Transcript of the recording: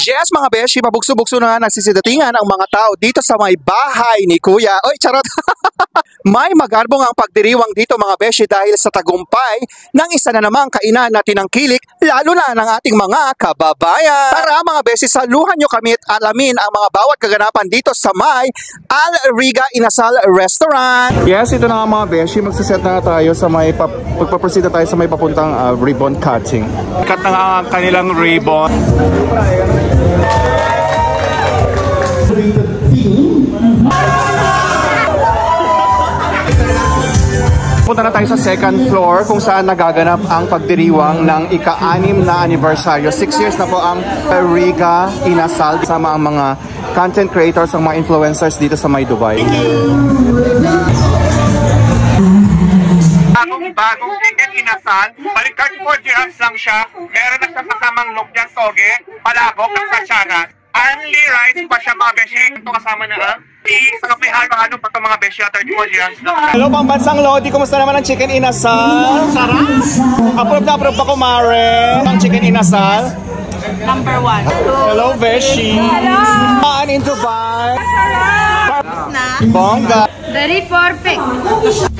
Yes, mga beshi, pabugso-bugso na nga nagsisidatingan ang mga tao dito sa may bahay ni Kuya. Oy, charot! May magarbong ang pagdiriwang dito mga beshi dahil sa tagumpay ng isa na namang kainan na tinangkilik lalo na ng ating mga kababayan. Tara mga beshi, saluhan nyo kami at alamin ang mga bawat kaganapan dito sa may Al Riga Inasal Restaurant. Yes, ito na nga mga beshi, magsiset na tayo sa may pagpaproceed tayo sa may papuntang ribbon cutting. Cut na nga ang kanilang ribbon. Punta na tayo sa second floor kung saan nagaganap ang pagdiriwang ng ika-6 na anibersaryo. 6 years na po ang Riga Inasal, sama ang mga content creators, ang mga influencers dito sa may Dubai. Bagong chicken inasal, balikat 4 dirhams lang siya. Meron na sa kasamang lukyan toge, palabok at katsara. Only rice pa siya mga beshi. Ito kasama na ang sa may halo-halo pa ito mga beshi at 34 dirhams lang. Hello pambansang Lodi, kumusta naman ang chicken inasal? Sarap! Approve na approve pa kumare. Ang chicken inasal? Number 1. Hello beshi! Hello! Maan in Dubai? Sarap! Bongga! Very perfect.